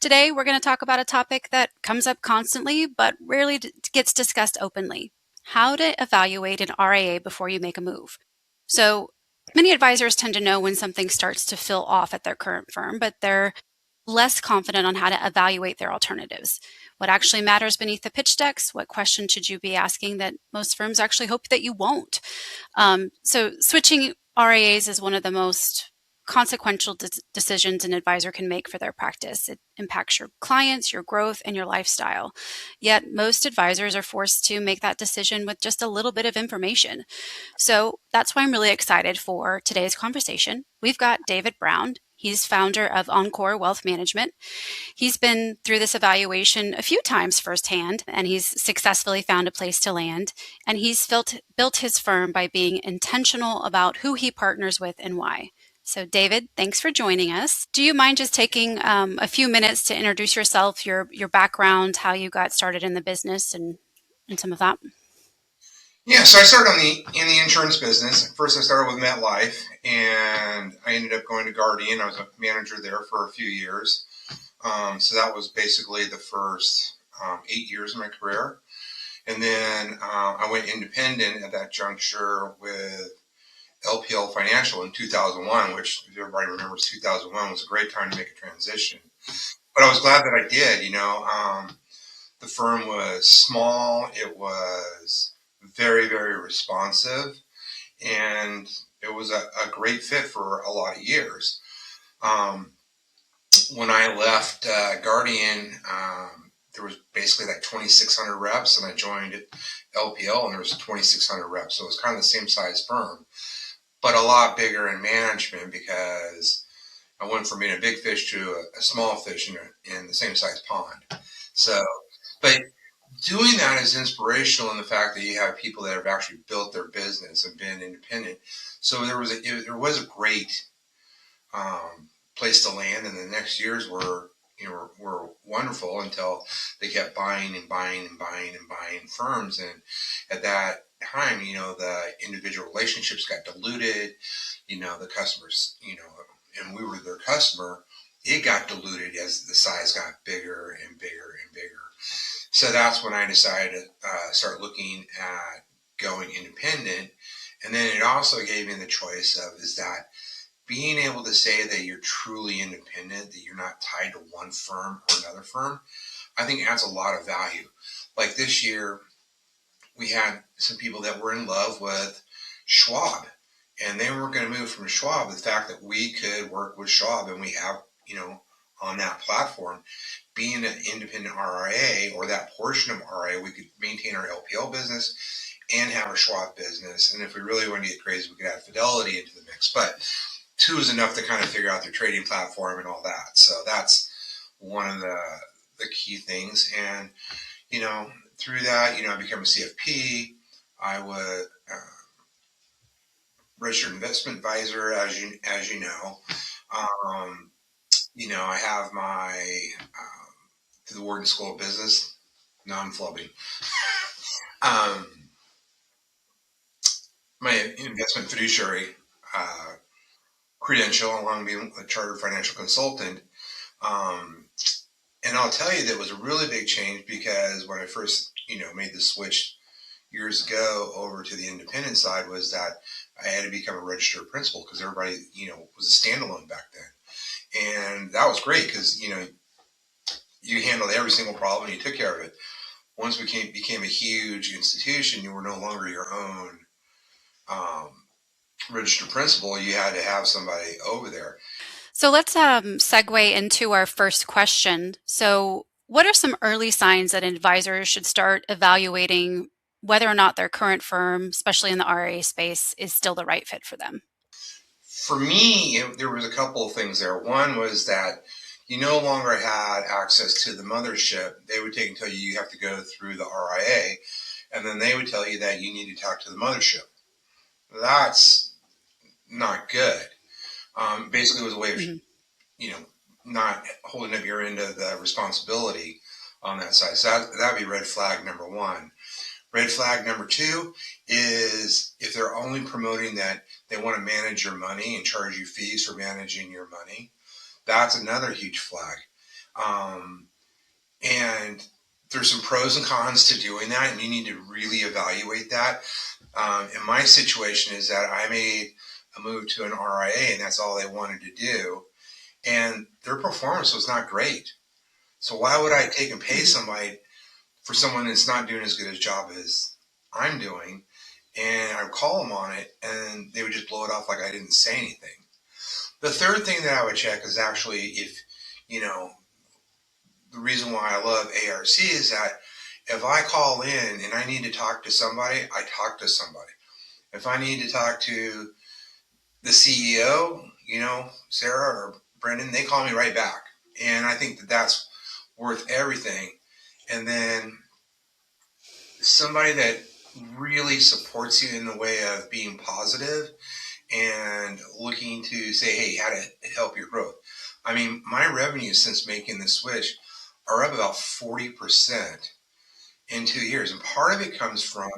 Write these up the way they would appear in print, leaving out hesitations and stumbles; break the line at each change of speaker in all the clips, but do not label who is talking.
Today, we're going to talk about a topic that comes up constantly but rarely gets discussed openly: how to evaluate an RIA before you make a move. So, many advisors tend to know when something starts to feel off at their current firm, but they're less confident on how to evaluate their alternatives. What actually matters beneath the pitch decks? What questions should you be asking that most firms actually hope that you won't? So switching RIAs is one of the most consequential decisions an advisor can make for their practice. It impacts your clients, your growth, and your lifestyle. Yet most advisors are forced to make that decision with just a little bit of information. So that's why I'm really excited for today's conversation. We've got David Brown. He's founder of Encore Wealth Management. He's been through this evaluation a few times firsthand, and he's successfully found a place to land. And he's built his firm by being intentional about who he partners with and why. So, David, thanks for joining us. Do you mind just taking a few minutes to introduce yourself, your background, how you got started in the business, and some of that?
Yeah, so I started in the insurance business. First, I started with MetLife, and I ended up going to Guardian. I was a manager there for a few years. So that was basically the first 8 years of my career. And then I went independent at that juncture with LPL Financial in 2001, which, if everybody remembers, 2001 was a great time to make a transition. But I was glad that I did. The firm was small. It was very, very responsive, and it was a great fit for a lot of years. Um, when I left Guardian, there was basically like 2,600 reps, and I joined LPL, and there was 2,600 reps. So it was kind of the same size firm, but a lot bigger in management because I went from being a big fish to a small fish in the same size pond. So, but doing that is inspirational in the fact that you have people that have actually built their business and been independent. So there was a great place to land, and the next years were wonderful until they kept buying and buying and buying and buying firms. And at that time, the individual relationships got diluted. The customers, and we were their customer. It got diluted as the size got bigger and bigger and bigger. So that's when I decided to start looking at going independent. And then it also gave me the choice of, is that being able to say that you're truly independent, that you're not tied to one firm or another firm, I think adds a lot of value. Like this year, we had some people that were in love with Schwab, and they weren't going to move from Schwab. The fact that we could work with Schwab and we have, on that platform, being an independent RIA or that portion of RIA, we could maintain our LPL business and have a Schwab business. And if we really wanted to get crazy, we could add Fidelity into the mix. But two is enough to kind of figure out their trading platform and all that. So that's one of the key things. And, through that, I became a CFP. I was registered investment advisor, as you know. Um, I have my through the Wharton School of Business, non-flubbing. Um, my investment fiduciary uh, credential, along with being a chartered financial consultant. Um, and I'll tell you that it was a really big change because when I first, made the switch years ago over to the independent side, was that I had to become a registered principal because everybody, was a standalone back then. And that was great because, you handled every single problem, you took care of it. Once we became a huge institution, you were no longer your own um, registered principal. You had to have somebody over there.
So let's segue into our first question. So, what are some early signs that advisors should start evaluating whether or not their current firm, especially in the RIA space, is still the right fit for them?
For me, there was a couple of things there. One was that you no longer had access to the mothership. They would take and tell you have to go through the RIA, and then they would tell you that you need to talk to the mothership. That's not good. Basically, it was a way of,
Mhm.
you know, not holding up your end of the responsibility on that side. So that'd be red flag number one. Red flag number two is if they're only promoting that they want to manage your money and charge you fees for managing your money. That's another huge flag. Um, and there's some pros and cons to doing that, and you need to really evaluate that. In my situation is that I made a move to an RIA, and that's all they wanted to do, and their performance was not great. So why would I take and pay
Hmm.
somebody for someone that's not doing as good a job as I'm doing? And I would call them on it, and they would just blow it off like I didn't say anything. The third thing that I would check is actually if, you know, the reason why I love ARC is that if I call in and I need to talk to somebody, I talk to somebody. If I need to talk to the CEO, Sarah or Brendan, they call me right back. And I think that that's worth everything. And then somebody that really supports you in the way of being positive and looking to say, hey, how to help your growth. I mean, my revenues since making the switch are up about 40% in 2 years. And part of it comes from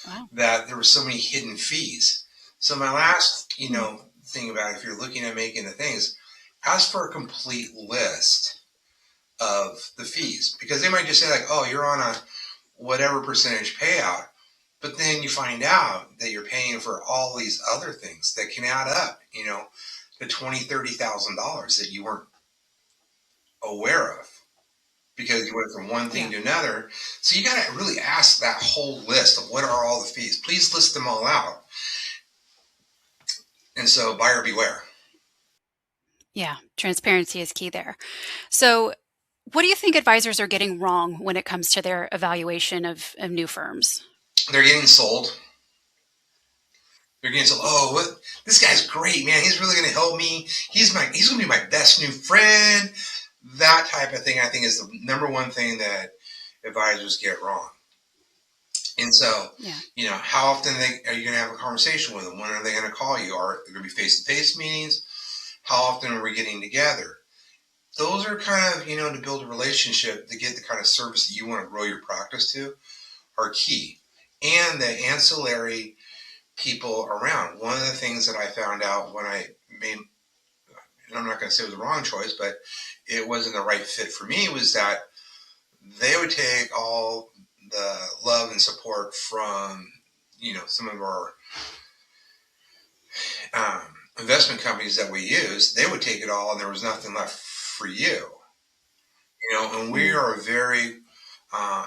Wow.
that there were so many hidden fees. So my last,
Mm.
thing about if you're looking at making the things, ask for a complete list of the fees because they might just say like, oh, you're on a whatever percentage payout, but then you find out that you're paying for all these other things that can add up, to $20,000, $30,000 that you weren't aware of because you went from one thing
Yeah.
to another. So you got to really ask that whole list of what are all the fees. Please list them all out. And so buyer beware.
Yeah. Transparency is key there. So, what do you think advisors are getting wrong when it comes to their evaluation of new firms?
They're getting sold. They're getting sold. Oh, what? This guy's great, man. He's really going to help me. He's going to be my best new friend. That type of thing, I think, is the number one thing that advisors get wrong. And so,
Yeah.
how often are you going to have a conversation with them? When are they going to call you? Are there going to be face-to-face meetings? How often are we getting together? Those are kind of, to build a relationship to get the kind of service that you want to grow your practice to are key. And the ancillary people around. One of the things that I found out when I made, and I'm not going to say it was the wrong choice, but it wasn't the right fit for me, was that they would take all the love and support from, some of our um, investment companies that we use. They would take it all, and there was nothing left for you. And we
Mm.
are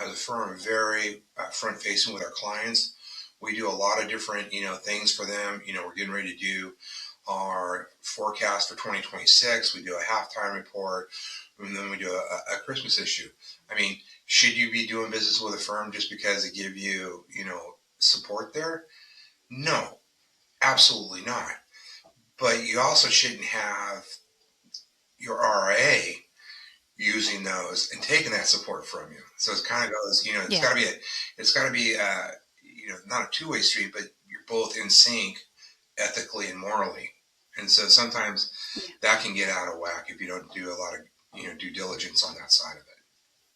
as a firm, very front facing with our clients. We do a lot of different, things for them. We're getting ready to do our forecast for 2026. We do a halftime report, and then we do a Christmas issue. I mean, should you be doing business with a firm just because they give you, support there? No, absolutely not. But you also shouldn't have your RA using those and taking that support from you. So it kind of goes,
Yeah.
it's got to be, not a two-way street, but you're both in sync ethically and morally. And so sometimes
Yeah.
that can get out of whack if you don't do a lot of, due diligence on that side of it.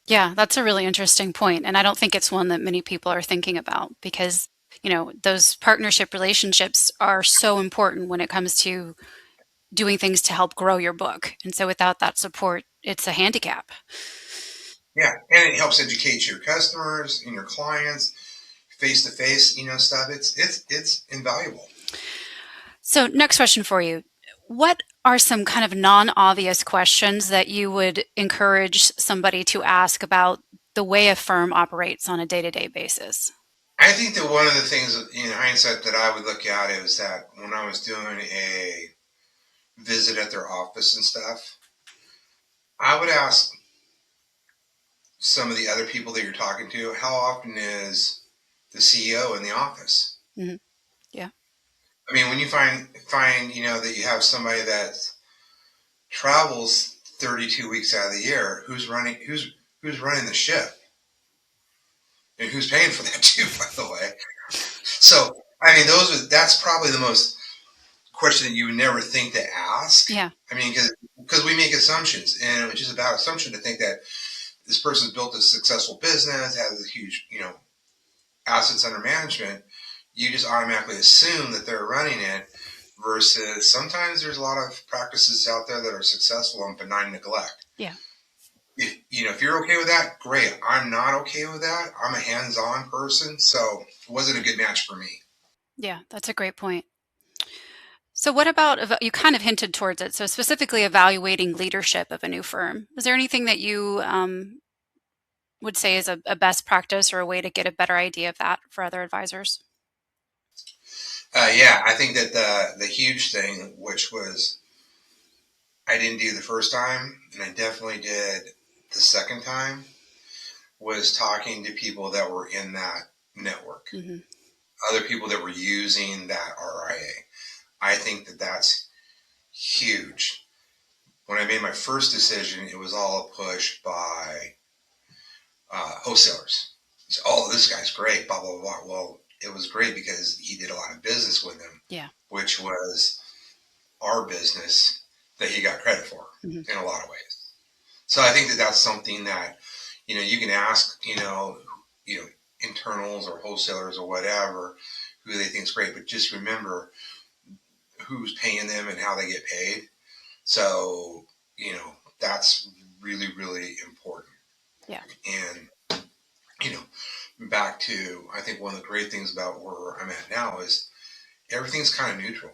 Yeah, that's a really interesting point, and I don't think it's one that many people are thinking about because, those partnership relationships are so important when it comes to doing things to help grow your book. And so without that support, it's a handicap.
Yeah, and it helps educate your customers and your clients face to face, stuff. It's invaluable.
So, next question for you. What are some kind of non-obvious questions that you would encourage somebody to ask about the way a firm operates on a day-to-day basis?
I think that one of the things in hindsight that I would look at is that when I was doing a visit at their office and stuff, I would ask some of the other people that you're talking to, how often is the CEO in the office?
Hmm. Yeah.
I mean, when you find that you have somebody that travels 32 weeks out of the year, who's running the ship and who's paying for that too, by the way. So, I mean, that's probably the most question that you would never think to ask.
Yeah.
I mean, because we make assumptions, and it's just about assumption to think that this person's built a successful business, has a huge, assets under management. You just automatically assume that they're running it. Versus sometimes there's a lot of practices out there that are successful on benign neglect.
Yeah.
if you're okay with that, great. I'm not okay with that. I'm a hands-on person, so it wasn't a good match for me.
Yeah, that's a great point. So, what about you kind of hinted towards it? So, specifically evaluating leadership of a new firm. Is there anything that you would say is a best practice or a way to get a better idea of that for other advisors?
Yeah, I think that the huge thing, which was I didn't do the first time, and I definitely did the second time, was talking to people that were in that network,
Hmm.
other people that were using that RIA. I think that that's huge. When I made my first decision, it was all a push by wholesalers. So, oh, this guy's great, blah, blah, blah. Well, it was great because he did a lot of business with them,
Yeah.
which was our business that he got credit for
Hmm.
in a lot of ways. So I think that that's something that, you can ask, internals or wholesalers or whatever, who they think is great, but just remember who's paying them and how they get paid. So, that's really, really important.
Yeah.
And, you know, back to, I think one of the great things about where I'm at now is everything's kind of neutral.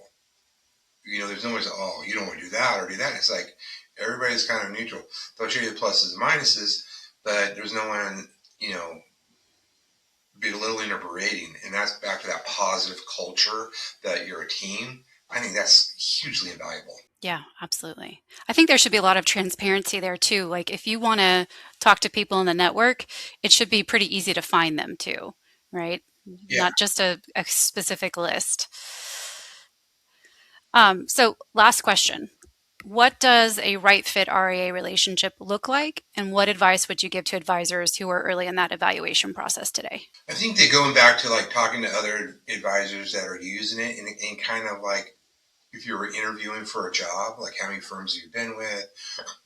There's no way to, oh, you don't want to do that or do that. It's like everybody's kind of neutral. They'll show you the pluses and minuses, but there's no one, you know, belittling or berating. And that's back to that positive culture that you're a team. I think that's hugely invaluable.
Yeah, absolutely. I think there should be a lot of transparency there too. Like if you want to talk to people in the network, it should be pretty easy to find them too, right?
Yeah.
Not just a specific list. So last question. What does a right fit RAA relationship look like? And what advice would you give to advisors who are early in that evaluation process today?
I think that going back to like talking to other advisors that are using it and kind of like if you were interviewing for a job, like how many firms you've been with,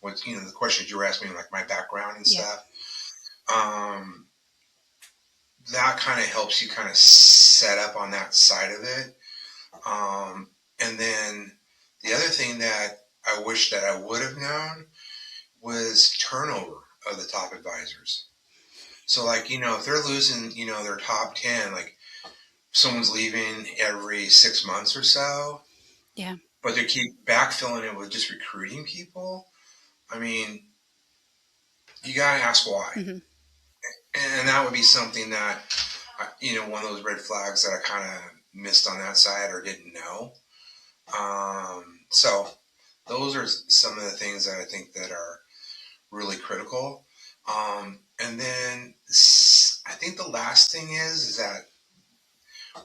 what, the questions you were asking me, like my background and
Yeah.
stuff. Um, that kind of helps you kind of set up on that side of it. And then the other thing that I wish that I would have known was turnover of the top advisors. So like, if they're losing, their top 10, like someone's leaving every 6 months or so,
Yeah.
but they keep backfilling it with just recruiting people. I mean, you got to ask why.
Hmm.
And that would be something that, one of those red flags that I kind of missed on that side or didn't know. So those are some of the things that I think that are really critical. And then I think the last thing is that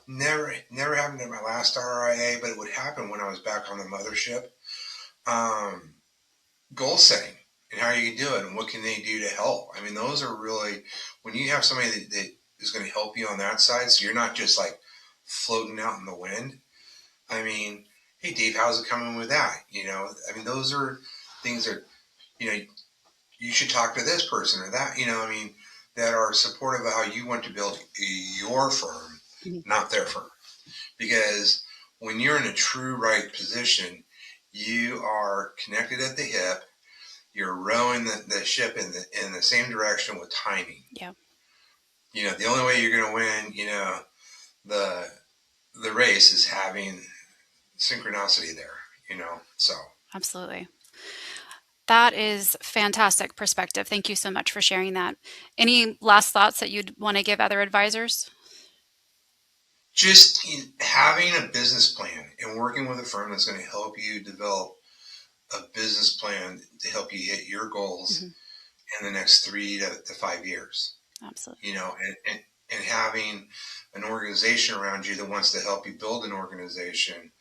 never happened at my last RIA, but it would happen when I was back on the mothership. Um, Goal setting and how you can do it and what can they do to help. I mean, those are really when you have somebody that is going to help you on that side, so you're not just like floating out in the wind. I mean, hey Dave, how's it coming with that? I mean, those are things that you know you should talk to this person or that. I mean, that are supportive of how you want to build your firm,
Hmm.
not their firm. Because when you're in a true right position, you are connected at the hip. You're rowing the ship in the same direction with timing.
Yeah,
The only way you're going to win, the the race is having synchronicity there. So
absolutely. That is fantastic perspective. Thank you so much for sharing that. Any last thoughts that you'd want to give other advisors?
just having a business plan and working with a firm that's going to help you develop a business plan to help you hit your goals
Hmm.
in the next 3 to 5 years.
Absolutely.
And having an organization around you that wants to help you build an organization,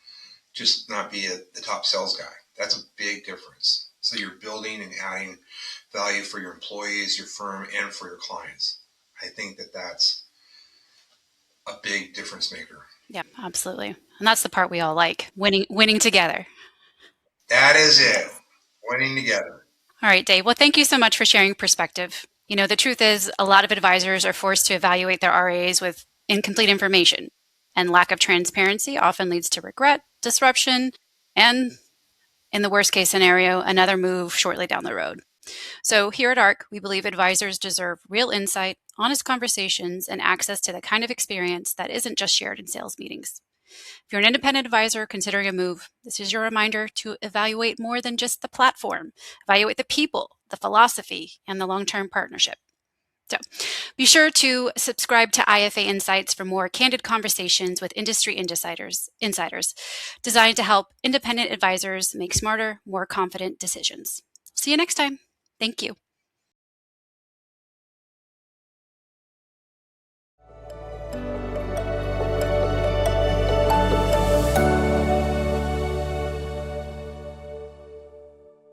just not be the top sales guy. That's a big difference. So you're building and adding value for your employees, your firm, and for your clients. I think that that's a big difference maker.
Yeah, absolutely. And that's the part we all like, winning together.
That is it.
Yes.
Winning together.
All right, Dave. Well, thank you so much for sharing perspective. The truth is a lot of advisors are forced to evaluate their RAs with incomplete information, and lack of transparency often leads to regret, disruption, and in the worst case scenario, another move shortly down the road. So here at ARC, we believe advisors deserve real insight, honest conversations, and access to the kind of experience that isn't just shared in sales meetings. If you're an independent advisor considering a move, this is your reminder to evaluate more than just the platform. Evaluate the people, the philosophy, and the long-term partnership. So be sure to subscribe to IFA Insights for more candid conversations with industry insiders designed to help independent advisors make smarter, more confident decisions. See you next time. Thank you.